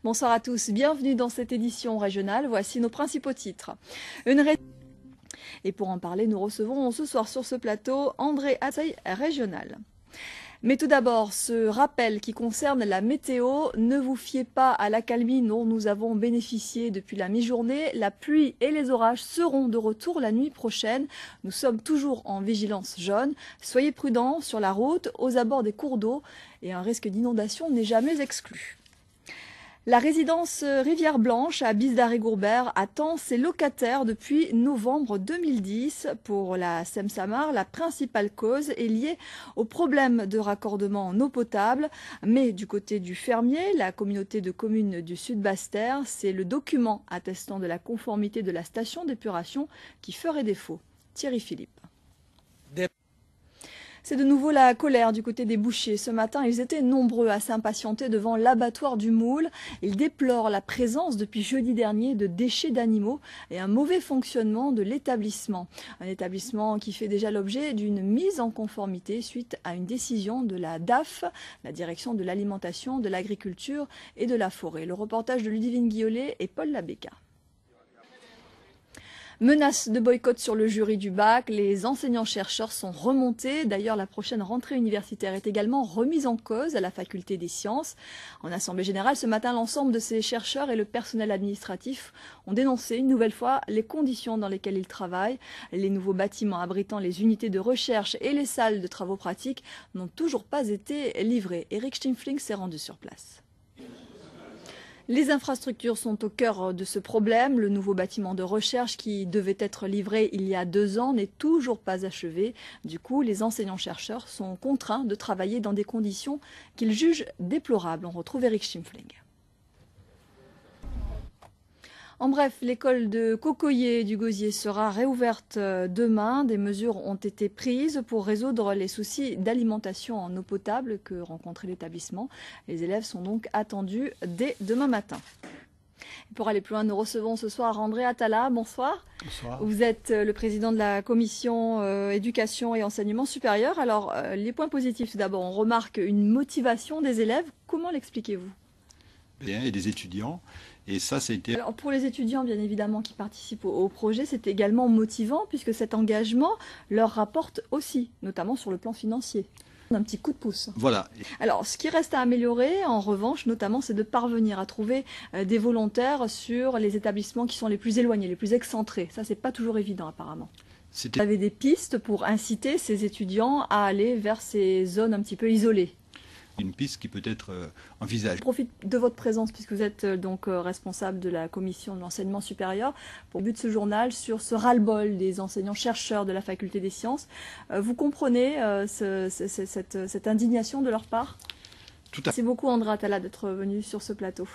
Bonsoir à tous, bienvenue dans cette édition régionale. Voici nos principaux titres. Et pour en parler, nous recevons ce soir sur ce plateau André Atay, régional. Mais tout d'abord, ce rappel qui concerne la météo, ne vous fiez pas à l'accalmie dont nous avons bénéficié depuis la mi-journée. La pluie et les orages seront de retour la nuit prochaine. Nous sommes toujours en vigilance jaune. Soyez prudents sur la route, aux abords des cours d'eau, et un risque d'inondation n'est jamais exclu. La résidence Rivière Blanche à Bize-d'Arrée-Gourbert attend ses locataires depuis novembre 2010. Pour la Seine-Samar, la principale cause est liée au problème de raccordement en eau potable. Mais du côté du fermier, la communauté de communes du Sud-Basse-Terre, c'est le document attestant de la conformité de la station d'épuration qui ferait défaut. Thierry Philippe. C'est de nouveau la colère du côté des bouchers. Ce matin, ils étaient nombreux à s'impatienter devant l'abattoir du Moule. Ils déplorent la présence depuis jeudi dernier de déchets d'animaux et un mauvais fonctionnement de l'établissement. Un établissement qui fait déjà l'objet d'une mise en conformité suite à une décision de la DAF, la Direction de l'Alimentation, de l'Agriculture et de la Forêt. Le reportage de Ludivine Guillolet et Paul Labéca. Menace de boycott sur le jury du bac, les enseignants-chercheurs sont remontés. D'ailleurs, la prochaine rentrée universitaire est également remise en cause à la faculté des sciences. En assemblée générale, ce matin, l'ensemble de ces chercheurs et le personnel administratif ont dénoncé une nouvelle fois les conditions dans lesquelles ils travaillent. Les nouveaux bâtiments abritant les unités de recherche et les salles de travaux pratiques n'ont toujours pas été livrés. Eric Schimpfling s'est rendu sur place. Les infrastructures sont au cœur de ce problème. Le nouveau bâtiment de recherche qui devait être livré il y a 2 ans n'est toujours pas achevé. Du coup, les enseignants-chercheurs sont contraints de travailler dans des conditions qu'ils jugent déplorables. On retrouve Eric Schimpfling. En bref, l'école de Cocoyer du Gosier sera réouverte demain. Des mesures ont été prises pour résoudre les soucis d'alimentation en eau potable que rencontrait l'établissement. Les élèves sont donc attendus dès demain matin. Et pour aller plus loin, nous recevons ce soir André Atala. Bonsoir. Bonsoir. Vous êtes le président de la commission éducation et enseignement supérieur. Alors, les points positifs, tout d'abord, on remarque une motivation des élèves. Comment l'expliquez-vous ? Et des étudiants. Et ça, c'était... Alors pour les étudiants, bien évidemment, qui participent au projet, c'est également motivant puisque cet engagement leur rapporte aussi, notamment sur le plan financier. Un petit coup de pouce. Voilà. Alors, ce qui reste à améliorer, en revanche, notamment, c'est de parvenir à trouver des volontaires sur les établissements qui sont les plus éloignés, les plus excentrés. Ça, c'est pas toujours évident, apparemment. Vous avez des pistes pour inciter ces étudiants à aller vers ces zones un petit peu isolées. Une piste qui peut être envisagée. Je profite de votre présence puisque vous êtes donc responsable de la commission de l'enseignement supérieur pour le but de ce journal sur ce ras-le-bol des enseignants-chercheurs de la faculté des sciences. Vous comprenez cette indignation de leur part ? Tout à fait. Merci beaucoup André Atala d'être venu sur ce plateau.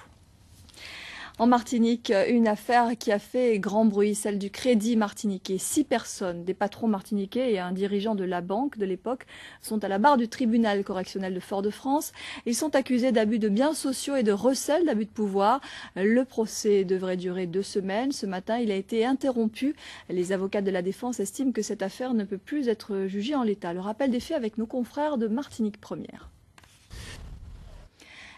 En Martinique, une affaire qui a fait grand bruit, celle du Crédit martiniquais. 6 personnes, des patrons martiniquais et un dirigeant de la banque de l'époque, sont à la barre du tribunal correctionnel de Fort-de-France. Ils sont accusés d'abus de biens sociaux et de recel d'abus de pouvoir. Le procès devrait durer 2 semaines. Ce matin, il a été interrompu. Les avocats de la défense estiment que cette affaire ne peut plus être jugée en l'état. Le rappel des faits avec nos confrères de Martinique Première.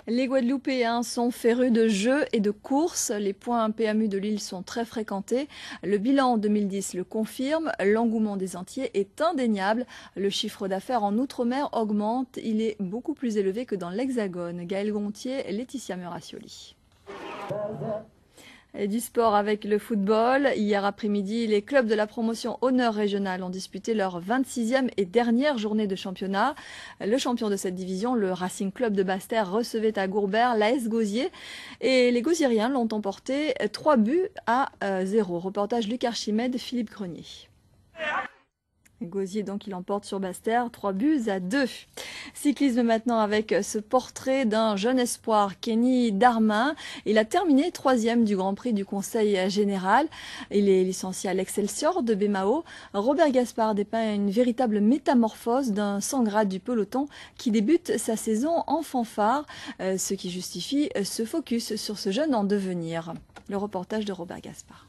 Les Guadeloupéens sont férus de jeux et de courses. Les points PMU de l'île sont très fréquentés. Le bilan 2010 le confirme. L'engouement des Antillais est indéniable. Le chiffre d'affaires en Outre-mer augmente. Il est beaucoup plus élevé que dans l'Hexagone. Gaël Gontier, Laetitia Murassioli. Et du sport avec le football. Hier après-midi, les clubs de la promotion Honneur Régional ont disputé leur 26e et dernière journée de championnat. Le champion de cette division, le Racing Club de Basse-Terre, recevait à Gourbert l'AS Gosier. Et les Gosiériens l'ont emporté 3-0. Reportage Luc Archimède, Philippe Grenier. Gosier, donc, il emporte sur Basse-Terre 3-2. Cyclisme maintenant avec ce portrait d'un jeune espoir, Kenny Darmin. Il a terminé 3e du Grand Prix du Conseil Général. Il est licencié à l'Excelsior de Bémao. Robert Gaspard dépeint une véritable métamorphose d'un sans grade du peloton qui débute sa saison en fanfare, ce qui justifie ce focus sur ce jeune en devenir. Le reportage de Robert Gaspard.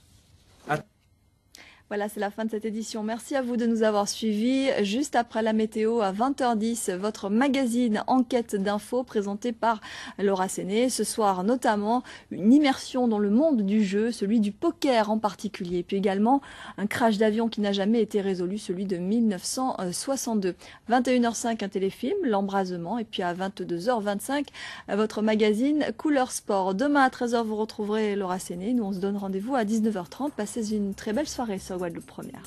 Voilà, c'est la fin de cette édition. Merci à vous de nous avoir suivis. Juste après la météo, à 20h10, votre magazine Enquête d'infos présenté par Laura Séné. Ce soir, notamment, une immersion dans le monde du jeu, celui du poker en particulier. Puis également, un crash d'avion qui n'a jamais été résolu, celui de 1962. 21h05, un téléfilm, L'Embrasement. Et puis à 22h25, votre magazine Couleur Sport. Demain à 13h, vous retrouverez Laura Séné. Nous, on se donne rendez-vous à 19h30. Passez une très belle soirée sur Guadeloupe Première.